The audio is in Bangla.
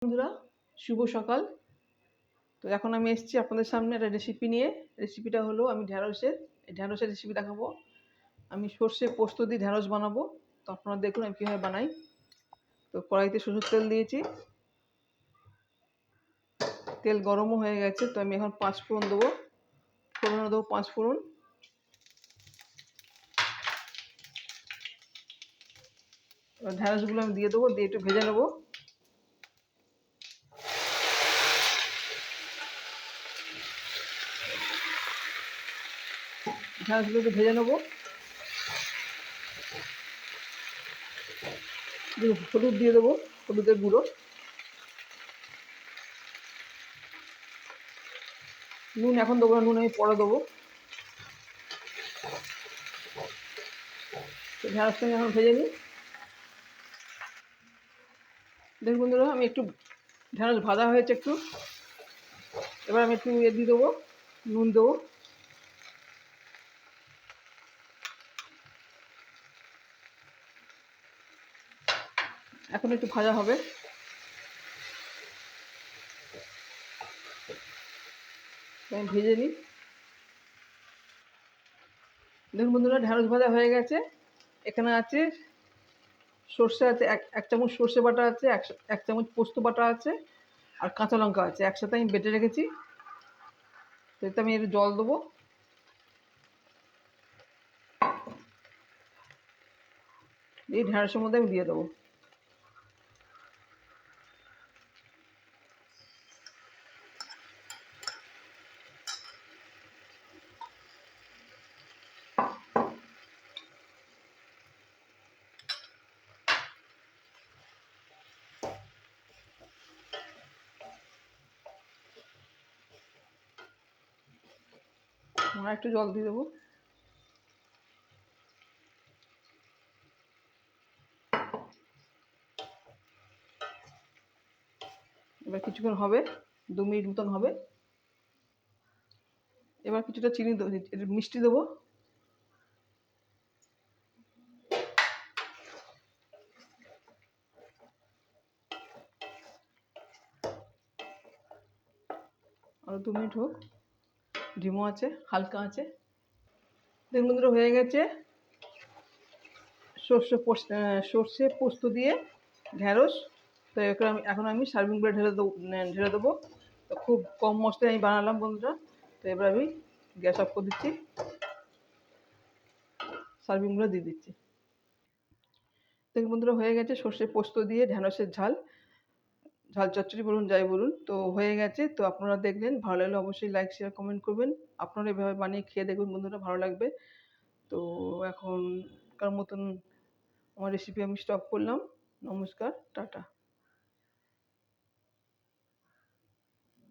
বন্ধুরা, শুভ সকাল। তো এখন আমি এসেছি আপনাদের সামনে একটা রেসিপি নিয়ে। রেসিপিটা হলো আমি ঢ্যাঁড়সের রেসিপি দেখাবো। আমি সর্ষে পোস্ত দিয়ে ঢ্যাঁড়স বানাবো। তো আপনারা দেখুন আমি কীভাবে বানাই। তো কড়াইতে সরষের তেল দিয়েছি, তেল গরমও হয়ে গেছে। তো আমি এখন 5 ফোড়ন দেবো, 5 ফোড়ন। ঢ্যাঁড়সগুলো আমি দিয়ে দেবো, দিয়ে একটু ভেজে নেবো। ঢ্যাঁড়সগুলো একটু ভেজে নেবো। হলুদ দিয়ে দেবো, হলুদের গুঁড়ো। নুন এখন দেবো না, নুন আমি পরে দেবো। তো ঢ্যাঁড়সটা আমি এখন ভেজে নিই। দেখুন বন্ধুরা, আমি একটু ঢ্যাঁড়স ভাজা হয়েছে একটু। এবার আমি একটু দিয়ে দেবো, নুন দেবো। এখন একটু ভাজা হবে। আমি ভেজে নিই। দেখুন বন্ধুরা, ঢ্যাঁড়স ভাজা হয়ে গেছে। এখানে আছে সর্ষে, আছে এক চামচ সর্ষে বাটা আছে, এক চামচ পোস্ত বাটা আছে, আর কাঁচা লঙ্কা আছে, একসাথে আমি বেটে রেখেছি। তো এতে আমি একটু জল দেবো। এই ঢ্যাঁড়সের মধ্যে আমি দিয়ে দেবো। আর একটু জল দিয়ে দেবো। এবার কিছুক্ষণ হবে, 2 মিনিট মতন হবে। এবার কিছুটা চিনি দেবো, মিষ্টি দেবো। আরও 2 মিনিট হোক, ধিমো আছে, হালকা আছে। দেখুন বন্ধুরা, হয়ে গেছে সর্ষে পোস্ত দিয়ে ঢ্যাঁড়স। তো এখন আমি সার্ভিং প্লেট ঢেলে দেবো। তো খুব কম মশলায় আমি বানালাম বন্ধুরা। তো এবার আমি গ্যাস অফ করে দিচ্ছি, সার্ভিংগুলো দিয়ে দিচ্ছি। দেখুন বন্ধুরা, হয়ে গেছে সর্ষে পোস্ত দিয়ে ঢ্যাঁড়সের ঝাল চচ্চড়ি বলুন, যাই বলুন। তো হয়ে গেছে। তো আপনারা দেখলেন, ভালো লাগলে অবশ্যই লাইক শেয়ার কমেন্ট করবেন। আপনারা এভাবে বানিয়ে খেয়ে দেখুন বন্ধুরা, ভালো লাগবে। তো এখনকার মতন আমার রেসিপি আমি স্টপ করলাম। নমস্কার, টাটা।